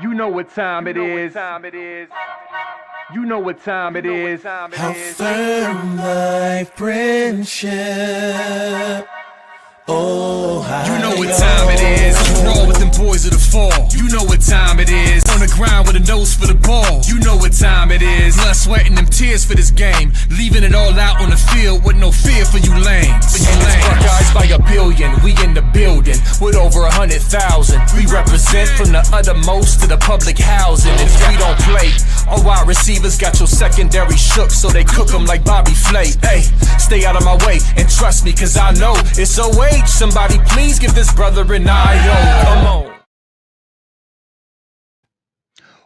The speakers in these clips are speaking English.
You know what time it is. You know what time it is. How firm thy friendship. Oh, you know what time it is. Roll with them boys of the fall. You know what time it is. On the ground with a nose for the ball. You know what time it is. Blood, sweat, and them tears for this game. Leaving it all out on the field with no fear for you lames. And it's Buckeyes by a billion. We in the building with over 100,000. We represent from the uttermost to the public housing. And if we don't play, all wide receivers got your secondary shook, so they cook them like Bobby Flay. Hey, stay out of my way and trust me, cause I know it's OH. Somebody please give this brother an IO. Come on.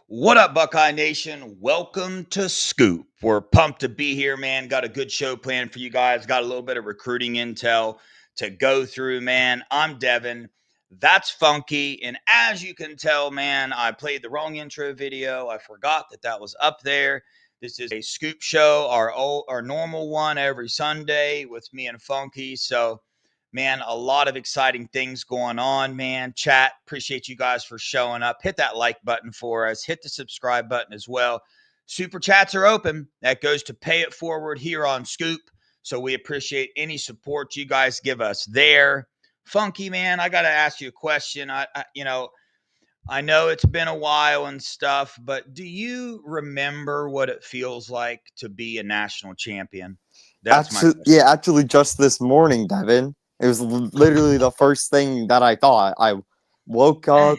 What up, Buckeye Nation? Welcome to Scoop. We're pumped to be here, man. Got a good show planned for you guys. Got a little bit of recruiting intel to go through, man. I'm Devin. That's Funky. And as you can tell, man, I played the wrong intro video. I forgot that was up there. This is a Scoop show, our normal one every Sunday with me and Funky. So, man, a lot of exciting things going on, man. Chat, appreciate you guys for showing up. Hit that like button for us. Hit the subscribe button as well. Super chats are open. That goes to Pay It Forward here on Scoop. So we appreciate any support you guys give us there. Funky, man, I got to ask you a question. I know it's been a while and stuff, but do you remember what it feels like to be a national champion? That's my question. Yeah, actually, just this morning, Devin. It was literally the first thing that I thought. I woke up,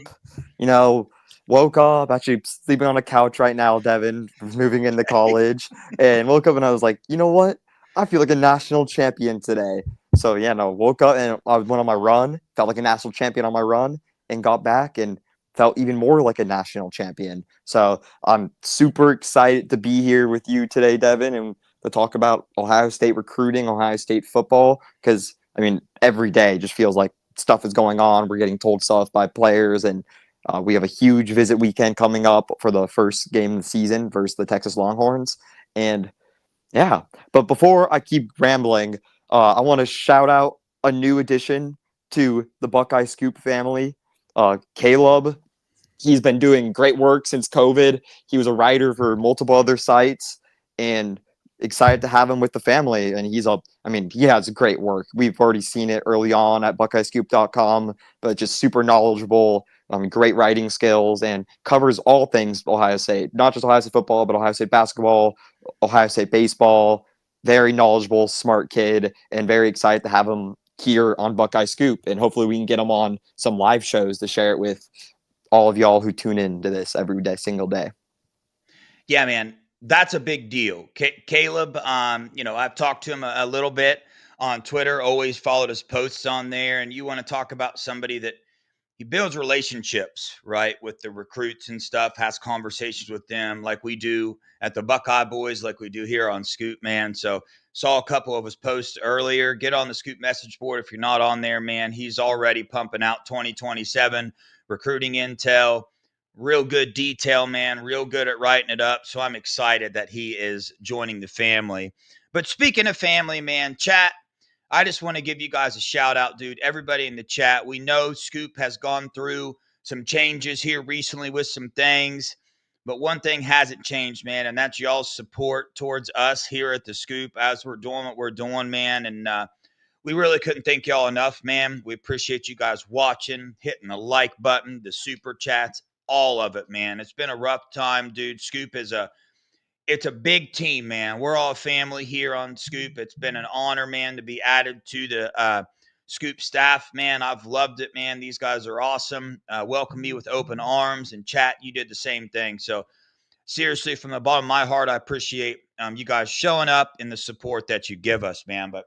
actually sleeping on a couch right now, Devin, moving into college, and woke up and I was like, you know what? I feel like a national champion today. So, woke up and I went on my run, felt like a national champion on my run, and got back and felt even more like a national champion. So I'm super excited to be here with you today, Devin, and to talk about Ohio State recruiting, Ohio State football, because every day just feels like stuff is going on. We're getting told stuff by players, and we have a huge visit weekend coming up for the first game of the season versus the Texas Longhorns. And yeah, but before I keep rambling, I want to shout out a new addition to the Buckeye Scoop family, Caleb. He's been doing great work since COVID. He was a writer for multiple other sites, and excited to have him with the family. And he has great work. We've already seen it early on at BuckeyeScoop.com, but just super knowledgeable, great writing skills, and covers all things Ohio State, not just Ohio State football, but Ohio State basketball, Ohio State baseball. Very knowledgeable, smart kid, and very excited to have him here on Buckeye Scoop. And hopefully we can get him on some live shows to share it with all of y'all who tune in to this every day, single day. Yeah, man. That's a big deal. Caleb, I've talked to him a little bit on Twitter, always followed his posts on there. And you want to talk about somebody that he builds relationships, right, with the recruits and stuff, has conversations with them like we do at the Buckeye Boys, like we do here on Scoop, man. So saw a couple of his posts earlier. Get on the Scoop message board if you're not on there, man. He's already pumping out 2027 recruiting intel. Real good detail, man. Real good at writing it up. So I'm excited that he is joining the family. But speaking of family, man, chat, I just want to give you guys a shout out, dude. Everybody in the chat, we know Scoop has gone through some changes here recently with some things. But one thing hasn't changed, man, and that's y'all's support towards us here at the Scoop as we're doing what we're doing, man. And we really couldn't thank y'all enough, man. We appreciate you guys watching, hitting the like button, the super chats, all of it, man. It's been a rough time, dude. Scoop is it's a big team, man. We're all family here on Scoop. It's been an honor, man, to be added to the Scoop staff, man. I've loved it, man. These guys are awesome. Welcome me with open arms, and chat, you did the same thing. So seriously, from the bottom of my heart, I appreciate you guys showing up and the support that you give us, man. But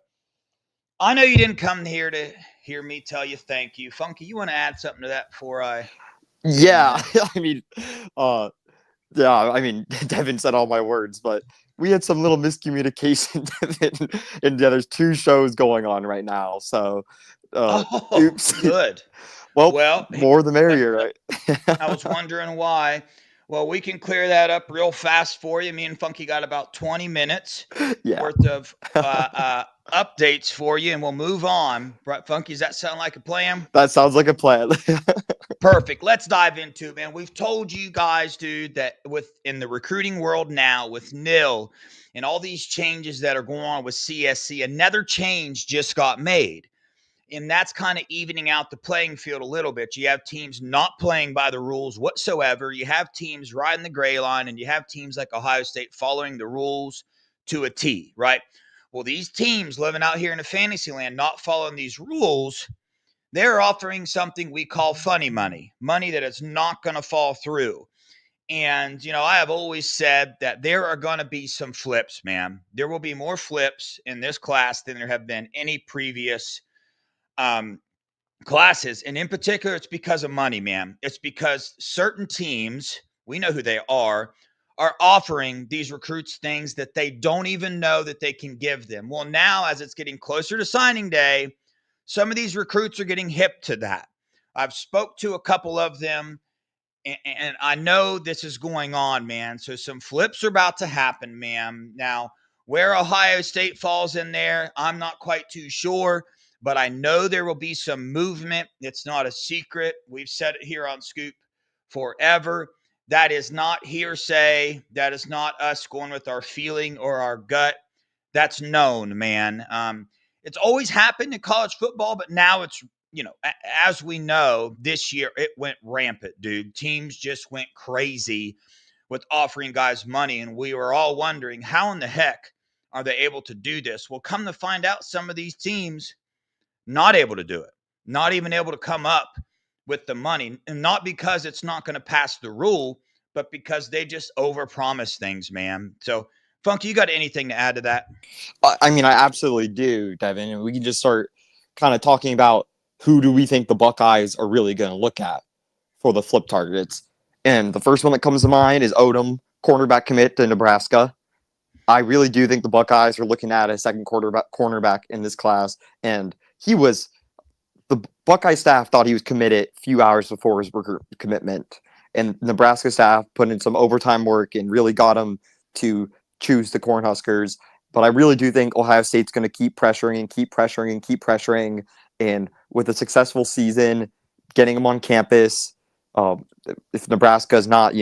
I know you didn't come here to hear me tell you thank you. Funky, you want to add something to that before I... Yeah, Devin said all my words, but we had some little miscommunication, Devin, and there's two shows going on right now, so oops. Good. well, more the merrier, right? I was wondering why. Well, we can clear that up real fast for you. Me and Funky got about 20 minutes worth of updates for you, and we'll move on. Right, Funky, does that sound like a plan? That sounds like a plan. Perfect. Let's dive into it, man. We've told you guys, dude, that in the recruiting world now with NIL and all these changes that are going on with CSC, another change just got made. And that's kind of evening out the playing field a little bit. You have teams not playing by the rules whatsoever. You have teams riding the gray line, and you have teams like Ohio State following the rules to a T, right? Well, these teams living out here in the fantasy land, not following these rules, they're offering something we call funny money, money that is not going to fall through. And, I have always said that there are going to be some flips, man. There will be more flips in this class than there have been any previous classes. And in particular, it's because of money, man. It's because certain teams, we know who they are offering these recruits things that they don't even know that they can give them. Well, now as it's getting closer to signing day, some of these recruits are getting hip to that. I've spoke to a couple of them, and I know this is going on, man. So some flips are about to happen, man. Now, where Ohio State falls in there, I'm not quite too sure, but I know there will be some movement. It's not a secret. We've said it here on Scoop forever. That is not hearsay. That is not us going with our feeling or our gut. That's known, man. It's always happened in college football, but now it's, as we know, this year it went rampant, dude. Teams just went crazy with offering guys money, and we were all wondering, how in the heck are they able to do this? Well, come to find out, some of these teams not able to do it, not even able to come up with the money, and not because it's not going to pass the rule, but because they just overpromise things, man. So, Funky, you got anything to add to that? I mean, I absolutely do, Devin. And we can just start kind of talking about who do we think the Buckeyes are really going to look at for the flip targets. And the first one that comes to mind is Odom, cornerback commit to Nebraska. I really do think the Buckeyes are looking at a second cornerback in this class. And the Buckeye staff thought he was committed a few hours before his commitment. And Nebraska staff put in some overtime work and really got him to choose the Cornhuskers. But I really do think Ohio State's going to keep pressuring and keep pressuring and keep pressuring. And with a successful season, getting him on campus, if Nebraska is not,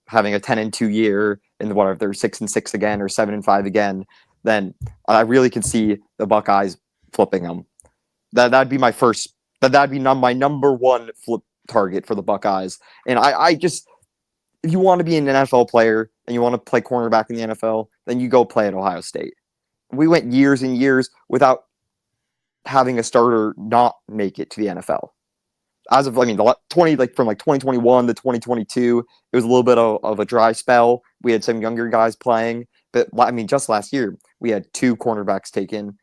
having a 10-2 year and whatever, they're 6-6 again or 7-5 again, then I really can see the Buckeyes flipping them. That'd be my number one flip target for the Buckeyes. And I just, if you want to be an NFL player and you want to play cornerback in the NFL, then you go play at Ohio State. We went years and years without having a starter not make it to the NFL. From 2021 to 2022, it was a little bit of a dry spell. We had some younger guys playing, but just last year we had 2 cornerbacks taken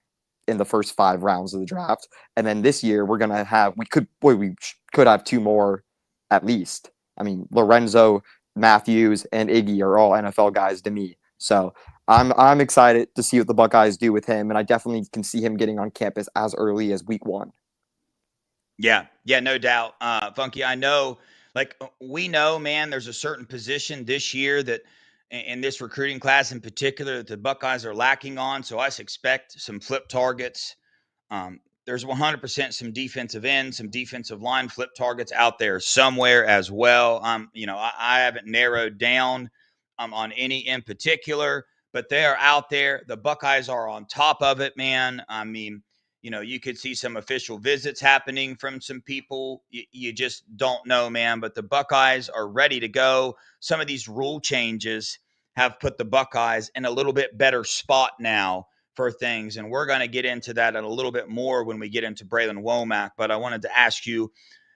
in the first 5 rounds of the draft, and then this year we could have 2 more at least. Lorenzo, Matthews, and Iggy are all NFL guys to me. So I'm excited to see what the Buckeyes do with him, and I definitely can see him getting on campus as early as week 1. Yeah, no doubt. Funky, I know, we know, man, there's a certain position this year that in this recruiting class in particular that the Buckeyes are lacking on. So I expect some flip targets. There's 100% some defensive end, some defensive line flip targets out there somewhere as well. I haven't narrowed down on any in particular, but they are out there. The Buckeyes are on top of it, man. You could see some official visits happening from some people. You just don't know, man. But the Buckeyes are ready to go. Some of these rule changes have put the Buckeyes in a little bit better spot now for things. And we're going to get into that a little bit more when we get into Braylon Womack. But I wanted to ask you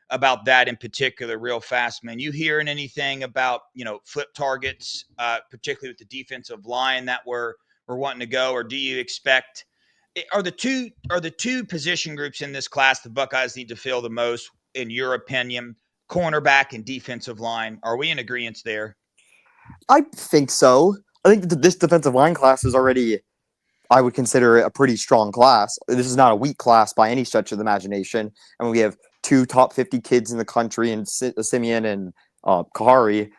about that in particular real fast, man. You hearing anything about, flip targets, particularly with the defensive line that we're wanting to go? Or do you expect – Are the two position groups in this class the Buckeyes need to fill the most, in your opinion, cornerback and defensive line? Are we in agreement there? I think so. I think this defensive line class is already, I would consider it a pretty strong class. This is not a weak class by any stretch of the imagination. And we have 2 top 50 kids in the country, and Simeon and Kahari.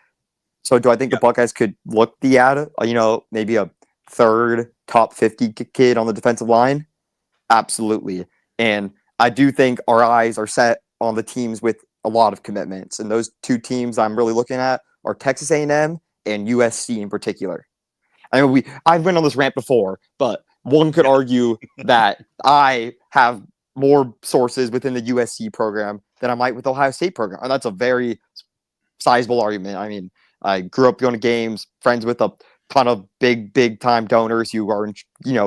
So do I think the Buckeyes could look maybe a third top 50 kid on the defensive line? Absolutely. And I do think our eyes are set on the teams with a lot of commitments. And those two teams I'm really looking at are Texas A&M and USC in particular. I mean, I've been on this rant before, but one could argue that I have more sources within the USC program than I might with the Ohio State program. And that's a very sizable argument. I mean, I grew up going to games, friends with a ton of big time donors who are,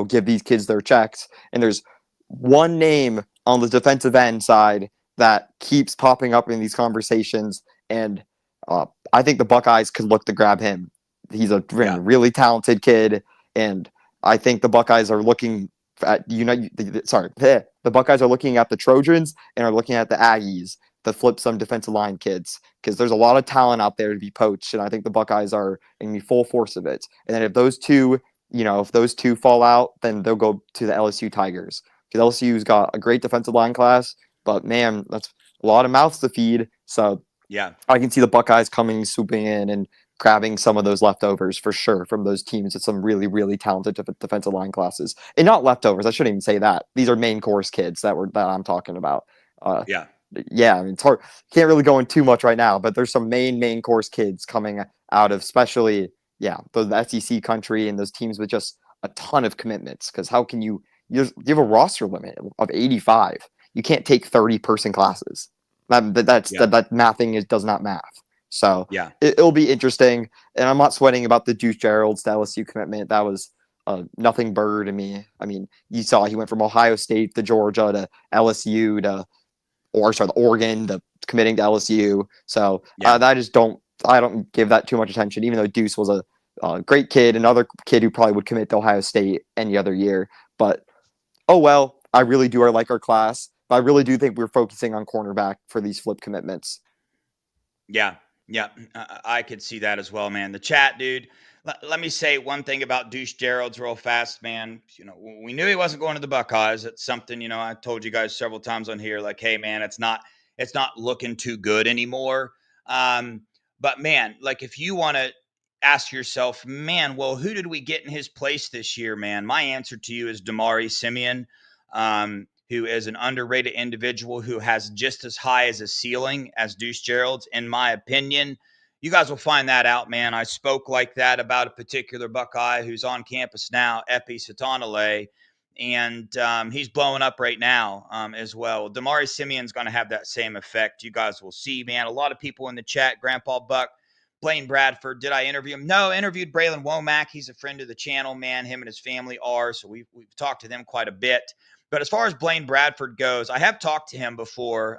give these kids their checks. And there's one name on the defensive end side that keeps popping up in these conversations. And I think the Buckeyes could look to grab him. He's a really talented kid. And I think the Buckeyes are looking at, the Buckeyes are looking at the Trojans and are looking at the Aggies to flip some defensive line kids, because there's a lot of talent out there to be poached, and I think the Buckeyes are in the full force of it. And then if those two fall out, then they'll go to the LSU Tigers, because LSU's got a great defensive line class, but man, that's a lot of mouths to feed. So yeah, I can see the Buckeyes swooping in and grabbing some of those leftovers for sure from those teams with some really, really talented defensive line classes. And not leftovers, I shouldn't even say that. These are main course kids that I'm talking about. Yeah, I mean, it's hard. Can't really go in too much right now, but there's some main course kids coming out of, especially, the SEC country and those teams with just a ton of commitments. Because how can you have a roster limit of 85? You can't take 30-person classes. That mathing does not math. So it'll be interesting. And I'm not sweating about the Deuce Gerald's to LSU commitment. That was nothing burr to me. I mean, you saw he went from Ohio State to Georgia to LSU to Oregon to committing to LSU. So I don't give that too much attention, even though Deuce was a great kid, another kid who probably would commit to Ohio State any other year. But, oh well, I really do like our class. But I really do think we're focusing on cornerback for these flip commitments. Yeah, I could see that as well, man. The chat, dude. Let me say one thing about Deuce Gerald's real fast, man. We knew he wasn't going to the Buckeyes. It's something, I told you guys several times on here, like, hey, man, it's not looking too good anymore. But man, like, if you want to ask yourself, man, well, who did we get in his place this year, man? My answer to you is Damari Simeon, who is an underrated individual who has just as high as a ceiling as Deuce Gerald's, in my opinion. You guys will find that out, man. I spoke like that about a particular Buckeye who's on campus now, Epi Satonale, and he's blowing up right now as well. Damari Simeon's going to have that same effect. You guys will see, man. A lot of people in the chat, Grandpa Buck, Blaine Bradford, did I interview him? No, interviewed Braylon Womack. He's a friend of the channel, man. Him and his family are, so we've talked to them quite a bit. But as far as Blaine Bradford goes, I have talked to him before.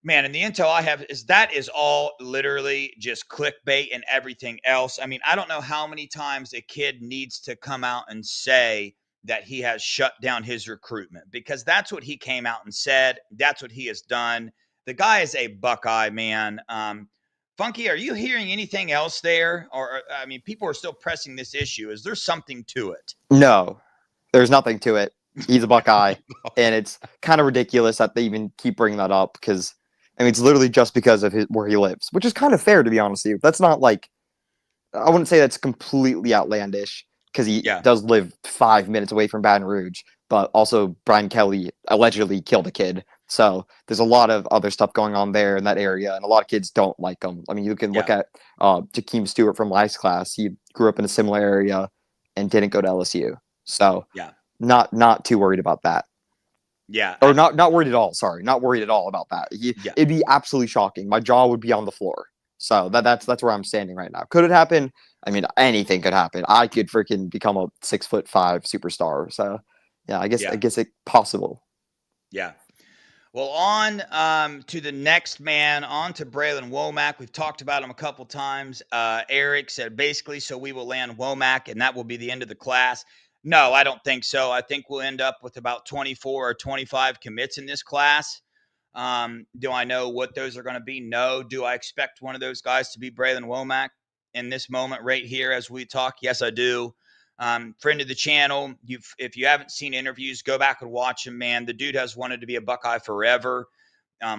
Man, and the intel I have is that is all literally just clickbait and everything else. I mean, I don't know how many times a kid needs to come out and say that he has shut down his recruitment, because that's what he came out and said. That's what he has done. The guy is a Buckeye, man. Funky, are you hearing anything else there? Or, I mean, people are still pressing this issue. Is there something to it? No, there's nothing to it. He's a Buckeye. And it's kind of ridiculous that they even keep bringing that up, because I mean, it's literally just because of where he lives, which is kind of fair, to be honest with you. That's not like, I wouldn't say that's completely outlandish, because he does live 5 minutes away from Baton Rouge, but also Brian Kelly allegedly killed a kid. So there's a lot of other stuff going on there in that area, and a lot of kids don't like him. I mean, you can look at Jakeem Stewart from last class. He grew up in a similar area and didn't go to LSU. So not too worried about that. Yeah. Or not worried at all. Sorry. Not worried at all about that. It'd be absolutely shocking. My jaw would be on the floor. So that's where I'm standing right now. Could it happen? I mean, anything could happen. I could freaking become a 6'5" superstar. So yeah, I guess it's possible. Yeah. Well, on to the next man, on to Braylon Womack. We've talked about him a couple times. Eric said basically, so we will land Womack and that will be the end of the class. No, I don't think so. I think we'll end up with about 24 or 25 commits in this class. Do I know what those are going to be? No. Do I expect one of those guys to be Braylon Womack in this moment right here as we talk? Yes, I do. Friend of the channel, if you haven't seen interviews, go back and watch him, man. The dude has wanted to be a Buckeye forever.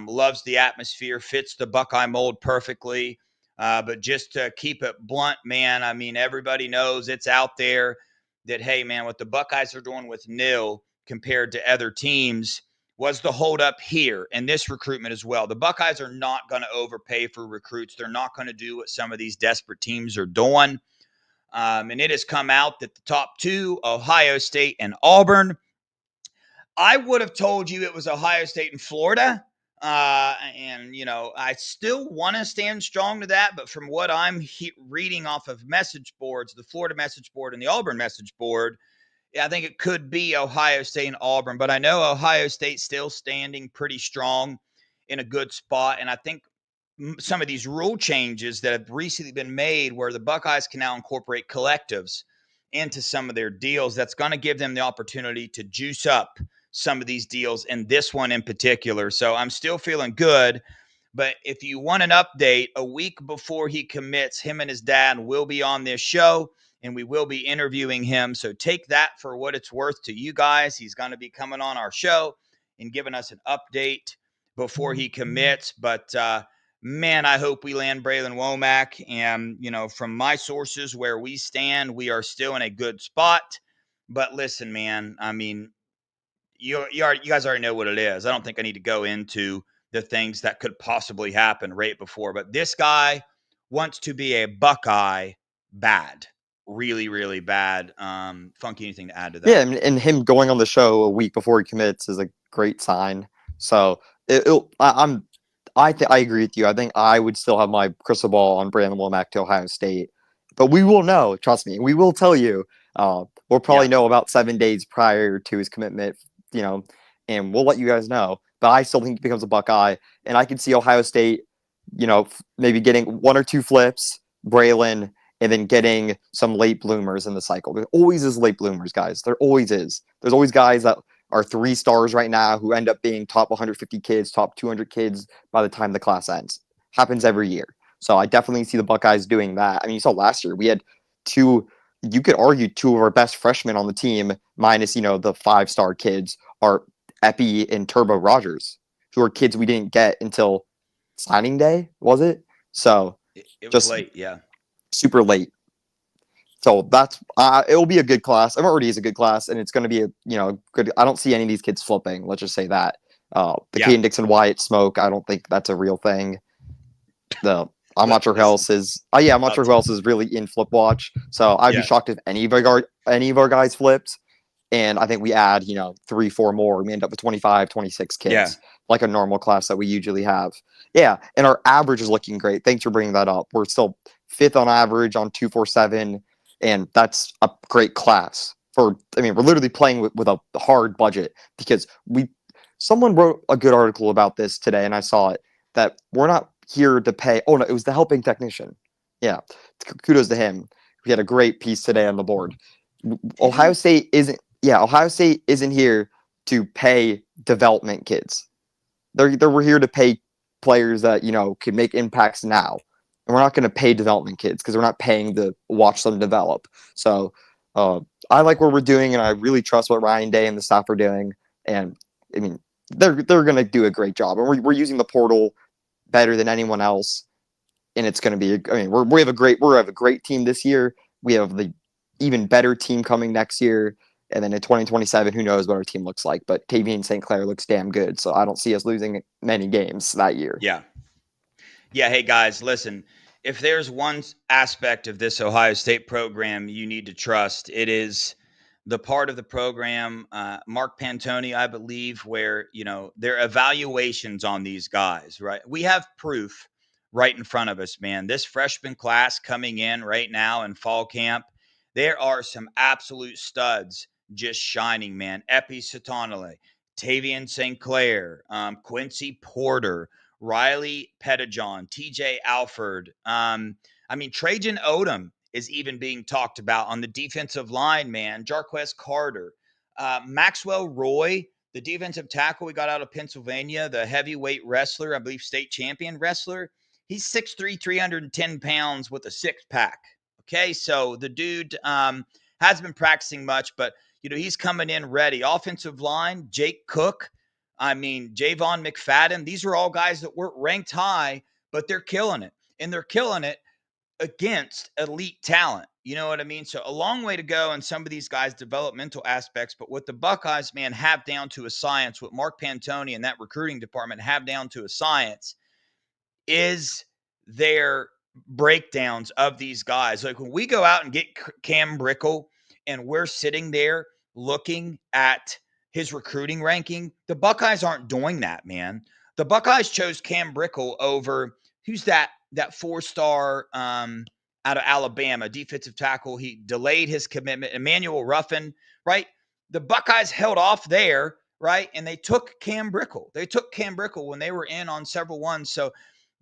Loves the atmosphere, fits the Buckeye mold perfectly. But just to keep it blunt, man, I mean, everybody knows it's out there that, hey, man, what the Buckeyes are doing with NIL compared to other teams, was the holdup here in this recruitment as well. The Buckeyes are not going to overpay for recruits. They're not going to do what some of these desperate teams are doing. And it has come out that the top two, Ohio State and Auburn, I would have told you it was Ohio State and Florida. And, you know, I still want to stand strong to that. But from what I'm reading off of message boards, the Florida message board and the Auburn message board, yeah, I think it could be Ohio State and Auburn. But I know Ohio State's still standing pretty strong in a good spot. And I think some of these rule changes that have recently been made where the Buckeyes can now incorporate collectives into some of their deals, that's going to give them the opportunity to juice up some of these deals, and this one in particular. So I'm still feeling good. But if you want an update, a week before he commits, him and his dad will be on this show, and we will be interviewing him. So take that for what it's worth to you guys. He's going to be coming on our show and giving us an update before he commits. But man, I hope we land Braylon Womack. And, you know, from my sources where we stand, we are still in a good spot. But listen, man, I mean, you guys already know what it is. I don't think I need to go into the things that could possibly happen right before. But this guy wants to be a Buckeye bad. Really, really bad. Funky, anything to add to that? Yeah, and him going on the show a week before he commits is a great sign. So I agree with you. I think I would still have my crystal ball on Braylon Womack to Ohio State, but we will know. Trust me, we will tell you. We'll probably know about 7 days prior to his commitment, you know, and we'll let you guys know. But I still think he becomes a Buckeye, and I can see Ohio State, you know, maybe getting 1 or 2 flips, Braylon, and then getting some late bloomers in the cycle. There always is late bloomers, guys. There always is. There's always guys that are 3 stars right now who end up being top 150 kids, top 200 kids by the time the class ends. Happens every year. So I definitely see the Buckeyes doing that. I mean, you saw last year we had 2, you could argue 2 of our best freshmen on the team, minus, you know, the 5-star kids, are Epi and Turbo Rogers, who are kids we didn't get until signing day, was it? So it was late, yeah. Super late. So that's it will be a good class. It already is a good class, and it's going to be a, you know, good. I don't see any of these kids flipping. Let's just say that. Caden Dixon Wyatt smoke, I don't think that's a real thing. I'm not sure who else is. I'm not sure who else is really in flip watch. So I'd be shocked if any of our guys flipped. And I think we add, you know, 3-4 more. We end up with 25, 26 kids, like a normal class that we usually have. Yeah, and our average is looking great. Thanks for bringing that up. We're still 5th on average on 247, and that's a great class. We're literally playing with a hard budget because someone wrote a good article about this today, and I saw it, that we're not here to pay. Oh, no, it was the helping technician. Yeah, kudos to him. We had a great piece today on the board. Ohio State isn't here to pay development kids. We're here to pay players that, you know, can make impacts now. And we're not going to pay development kids because we're not paying to watch them develop. So I like what we're doing, and I really trust what Ryan Day and the staff are doing. And I mean, they're going to do a great job. And we're using the portal better than anyone else. And it's going to be, we have a great team this year. We have the even better team coming next year. And then in 2027, who knows what our team looks like. But Tavian St. Clair looks damn good. So I don't see us losing many games that year. Yeah. Yeah. Hey, guys, listen, if there's one aspect of this Ohio State program you need to trust, it is the part of the program, Mark Pantoni, I believe, where, you know, their evaluations on these guys, right? We have proof right in front of us, man. This freshman class coming in right now in fall camp, there are some absolute studs just shining, man. Epi Satonale, Tavian St. Clair, Quincy Porter, Riley Pettijohn, TJ Alford. Trajan Odom is even being talked about on the defensive line, man. Jarquez Carter, Maxwell Roy, the defensive tackle we got out of Pennsylvania, the heavyweight wrestler, I believe state champion wrestler. He's 6'3", 310 pounds with a 6-pack. Okay, so the dude hasn't been practicing much, but, you know, he's coming in ready. Offensive line, Jake Cook, Javon McFadden. These are all guys that weren't ranked high, but they're killing it. And they're killing it against elite talent. You know what I mean? So a long way to go in some of these guys' developmental aspects. But what the Buckeyes, man, have down to a science, what Mark Pantoni and that recruiting department have down to a science is their breakdowns of these guys. Like when we go out and get Cam Brickle and we're sitting there looking at his recruiting ranking, the Buckeyes aren't doing that, man. The Buckeyes chose Cam Brickle over who's that 4-star out of Alabama, defensive tackle. He delayed his commitment. Emmanuel Ruffin, right? The Buckeyes held off there, right? And they took Cam Brickle. They took Cam Brickle when they were in on several ones. So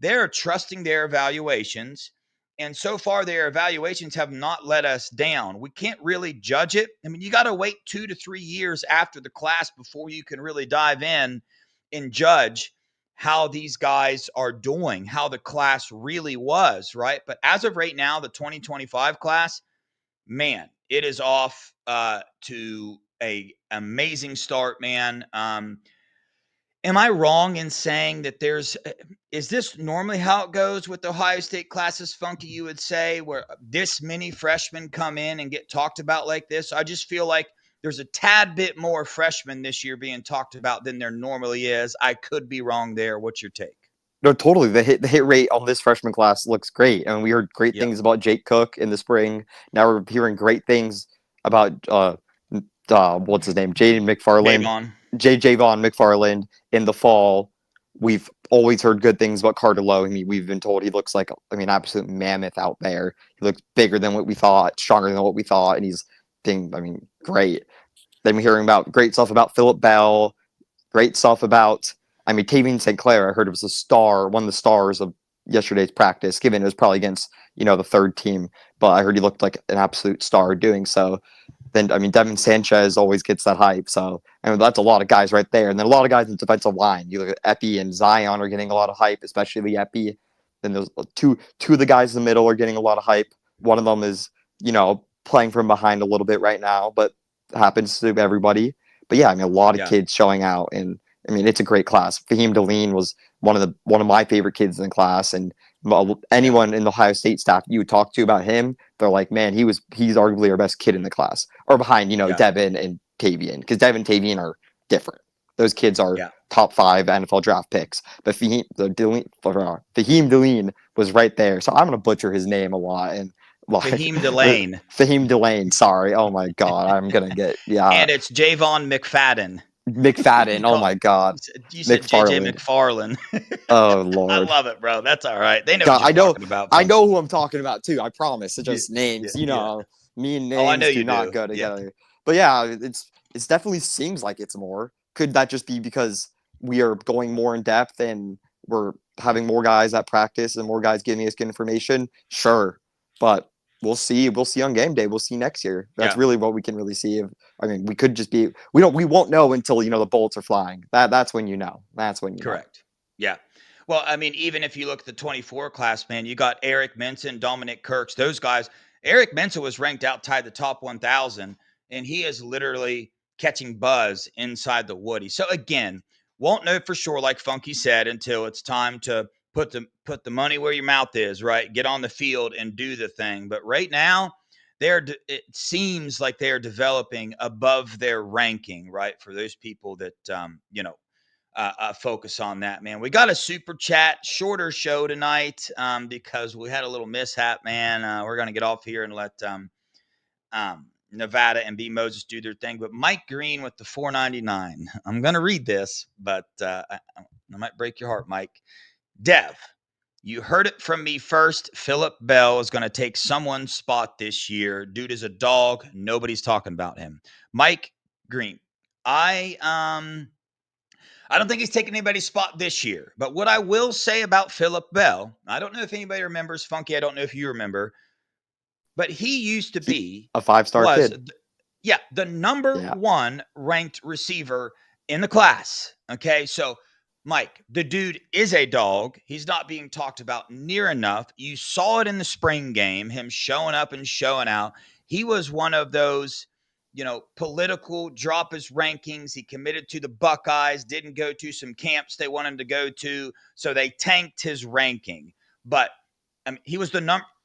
they're trusting their evaluations. And so far, their evaluations have not let us down. We can't really judge it. I mean, you got to wait 2 to 3 years after the class before you can really dive in and judge how these guys are doing, how the class really was, right? But as of right now, the 2025 class, man, it is off to a amazing start, man. Am I wrong in saying that is this normally how it goes with the Ohio State classes, Funky, you would say, where this many freshmen come in and get talked about like this? I just feel like there's a tad bit more freshmen this year being talked about than there normally is. I could be wrong there. What's your take? No, totally. The hit rate on this freshman class looks great. I mean, we heard great things about Jake Cook in the spring. Now we're hearing great things about what's his name, Jaden McFarland. Javon McFarland in the fall. We've always heard good things about Carter Lowe. I mean, we've been told he looks like, absolute mammoth out there. He looks bigger than what we thought, stronger than what we thought, and he's great. Then we're hearing about great stuff about Philip Bell, great stuff about, Tavian St. Clair. I heard it was one of the stars of yesterday's practice, given it was probably against, the third team, but I heard he looked like an absolute star doing so. Then, Devin Sanchez always gets that hype. So, that's a lot of guys right there. And then a lot of guys in the defensive line. You look at Epi and Zion are getting a lot of hype, especially Epi. Then there's two of the guys in the middle are getting a lot of hype. One of them is, playing from behind a little bit right now, but happens to everybody. But yeah, a lot of kids showing out. And, it's a great class. Fahim Deline was one of my favorite kids in the class. And anyone in the Ohio State staff you would talk to about him, they're like, man, he's arguably our best kid in the class, or behind, Devin and Tavian, because Devin and Tavian are different. Those kids are top 5 NFL draft picks, but Fahim Deline was right there. So I'm going to butcher his name a lot. And Fahim Delane. Fahim Delane, sorry. Oh my God. I'm going to get, And it's Javon McFadden. Oh my God. You said JJ McFarland. Oh Lord. I love it, bro. That's all right. They know what you're talking about. I know who I'm talking about too. I promise. It's just names, me and names do not go together. Yeah. But yeah, it's definitely seems like it's more. Could that just be because we are going more in depth and we're having more guys at practice and more guys giving us good information? Sure. But we'll see. We'll see on game day. We'll see next year. That's really what we can really see. We could just be. We won't know until the bullets are flying. That's when you know. That's when you correct. Know. Yeah. Well, even if you look at the 24 class, man, you got Eric Menson, Dominic Kirks, those guys. Eric Menson was ranked outside the top 1,000, and he is literally catching buzz inside the Woody. So again, won't know for sure, like Funky said, until it's time to put the money where your mouth is, right? Get on the field and do the thing. But right now, it seems like they're developing above their ranking, right? For those people that, focus on that, man. We got a super chat, shorter show tonight because we had a little mishap, man. We're going to get off here and let Nevada and B Moses do their thing. But Mike Green with the $4.99. I'm going to read this, but I might break your heart, Mike. Dev, you heard it from me first. Philip Bell is going to take someone's spot this year. Dude is a dog. Nobody's talking about him. Mike Green, I don't think he's taking anybody's spot this year. But what I will say about Philip Bell, I don't know if anybody remembers, Funky. I don't know if you remember, but he used to be a 5-star kid. The number 1 ranked receiver in the class. Okay, so Mike, the dude is a dog. He's not being talked about near enough. You saw it in the spring game, him showing up and showing out. He was one of those, political drop his rankings. He committed to the Buckeyes, didn't go to some camps they wanted him to go to, so they tanked his ranking. But he was the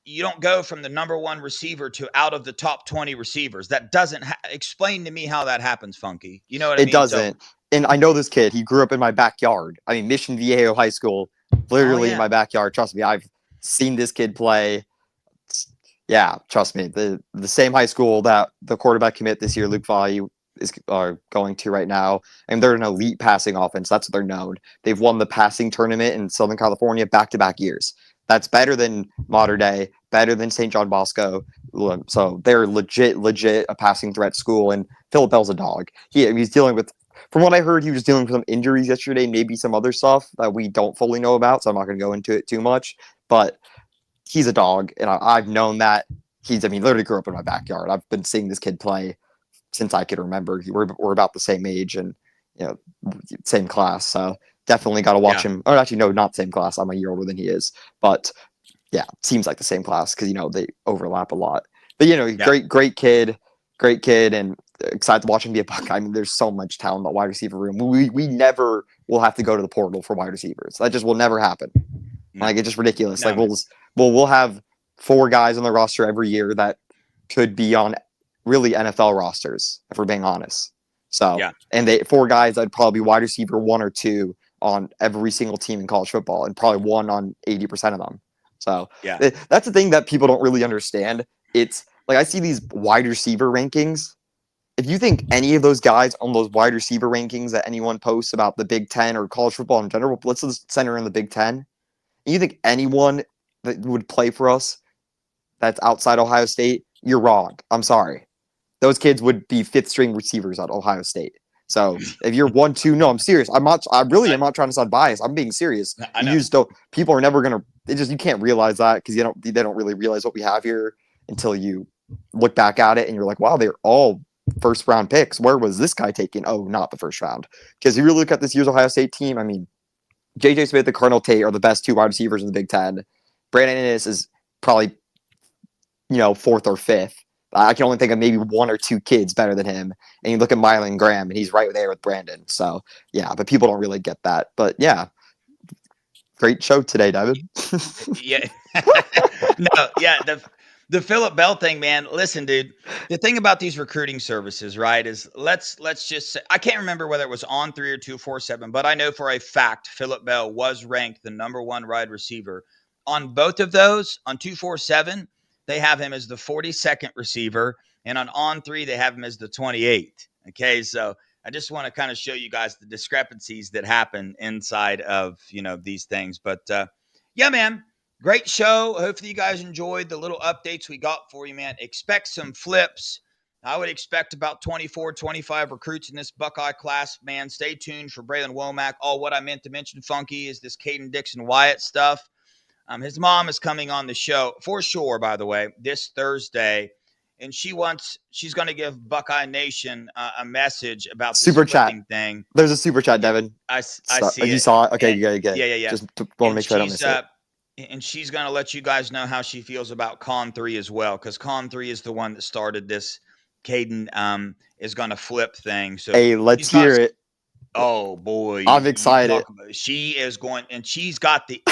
you don't go from the number one receiver to out of the top 20 receivers. That doesn't explain to me how that happens, Funky. You know what I mean? It doesn't. And I know this kid. He grew up in my backyard. I mean, Mission Viejo High School, literally in my backyard. Trust me, I've seen this kid play. Yeah, trust me. The same high school that the quarterback commit this year, Luke Valle, is going to right now, and they're an elite passing offense. That's what they're known. They've won the passing tournament in Southern California back-to-back years. That's better than Mater Dei, better than St. John Bosco. So they're legit a passing threat school, and Philip Bell's a dog. He's dealing with, from what I heard, he was dealing with some injuries yesterday, maybe some other stuff that we don't fully know about, so I'm not going to go into it too much, but he's a dog, and I've known that. Literally grew up in my backyard. I've been seeing this kid play since I could remember. We're about the same age and, same class. So definitely got to watch him. Or actually, no, not same class. I'm a year older than he is. But yeah, seems like the same class because, they overlap a lot. But, great kid, and excited to watch him be a Buckeye. I mean, there's so much talent in the wide receiver room. We never will have to go to the portal for wide receivers. That just will never happen. Like, it's just ridiculous. No. Like, we'll have 4 guys on the roster every year that could be on really NFL rosters, if we're being honest. So, and 4 guys that'd probably be wide receiver 1 or 2 on every single team in college football, and probably 1 on 80% of them. So, that's the thing that people don't really understand. It's like, I see these wide receiver rankings. If you think any of those guys on those wide receiver rankings that anyone posts about the Big Ten or college football in general, let's just center in the Big Ten. And you think anyone that would play for us that's outside Ohio State, you're wrong. I'm sorry. Those kids would be 5th string receivers at Ohio State. So if you're 1-2, no, I'm serious. I'm not trying to sound biased. I'm being serious. People are never going to, you can't realize that because they don't really realize what we have here until you look back at it and you're like, wow, they're all 1st round picks. Where was this guy taken? Oh, not the 1st round. Because if you really look at this year's Ohio State team, I mean, J.J. Smith and Cardinal Tate are the best 2 wide receivers in the Big Ten. Brandon Inniss is probably, 4th or 5th. I can only think of maybe 1 or 2 kids better than him. And you look at Mylan Graham, and he's right there with Brandon. So, yeah, but people don't really get that. But, yeah, great show today, David. Yeah. No, yeah, the Philip Bell thing, man. Listen, dude, the thing about these recruiting services, right, is let's just say, I can't remember whether it was On3 or 247, but I know for a fact Philip Bell was ranked the number 1 wide receiver. On both of those, on 247, they have him as the 42nd receiver, and on On3, they have him as the 28th. Okay, so I just want to kind of show you guys the discrepancies that happen inside of, these things. But, yeah, man, great show. Hopefully you guys enjoyed the little updates we got for you, man. Expect some flips. I would expect about 24, 25 recruits in this Buckeye class, man. Stay tuned for Braylon Womack. What I meant to mention, Funky, is this Caden Dixon Wyatt stuff. His mom is coming on the show for sure, by the way, this Thursday, and she's going to give Buckeye Nation a message about the super chat thing. There's a super chat, Devin. I see. You saw it? Okay, yeah. Yeah. Just want to make sure I don't miss it. And she's going to let you guys know how she feels about Con 3 as well, because Con 3 is the one that started this. Caden is going to flip thing. So hey, let's hear it. Oh boy, I'm excited. She is going, and she's got the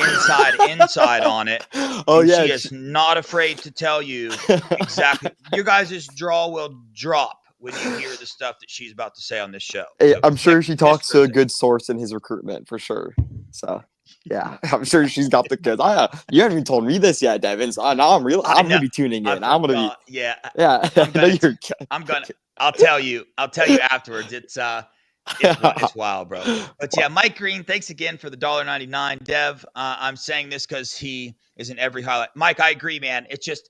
inside on it. Oh yeah, she is not afraid to tell you exactly. Your guys' jaw will drop when you hear the stuff that she's about to say on this show. Hey, so I'm sure she talks to a good source in his recruitment for sure. So yeah, I'm sure she's got the goods. You haven't even told me this yet, Devin. So now I'm gonna be tuning in. I'm gonna be. Yeah. I'll tell you afterwards. It's wild, bro. But yeah, Mike Green, thanks again for the $1.99. Dev, I'm saying this because he is in every highlight. Mike, I agree, man. It's just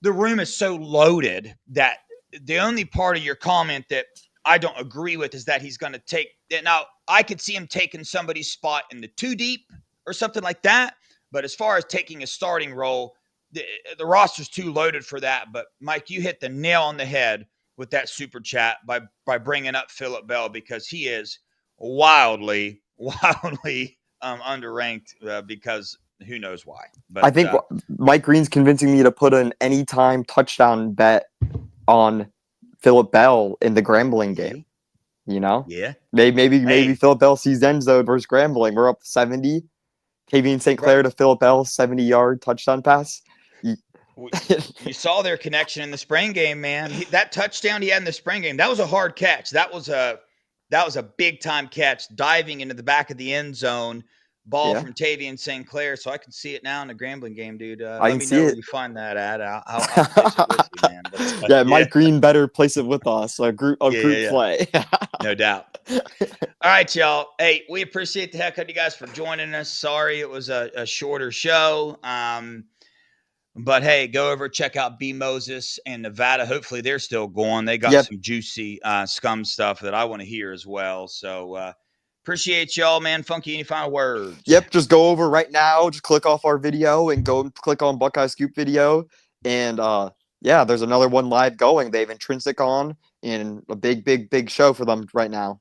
the room is so loaded that the only part of your comment that I don't agree with is that he's going to take – now, I could see him taking somebody's spot in the 2 deep or something like that. But as far as taking a starting role, the roster's too loaded for that. But, Mike, you hit the nail on the head with that super chat by bringing up Philip Bell, because he is wildly underranked because who knows why. But I think Mike Green's convincing me to put an anytime touchdown bet on Philip Bell in the Grambling game. Yeah. Maybe Philip Bell sees end zone versus Grambling. We're up 70. Kavian St. Clair to Philip Bell, 70-yard touchdown pass. You saw their connection in the spring game, man. That touchdown he had in the spring game, that was a hard catch. That was a big time catch, diving into the back of the end zone. Ball from Tavian St. Clair, so I can see it now in the Grambling game, dude. Let me know where you find that at. I'll place it with you, man. But, yeah, Mike Green better place it with us. A group play. No doubt. All right, y'all. Hey, we appreciate the heck out of you guys for joining us. Sorry it was a shorter show. But hey, go over, check out B Moses and Nevada. Hopefully they're still going. They got some juicy scum stuff that I want to hear as well. So appreciate y'all, man. Funky, any final words? Yep, just go over right now. Just click off our video and go click on Buckeye Scoop video. And yeah, there's another one live going. They have Intrinsic on, and a big show for them right now.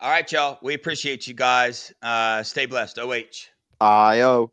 All right, y'all. We appreciate you guys. Stay blessed. OH. IO.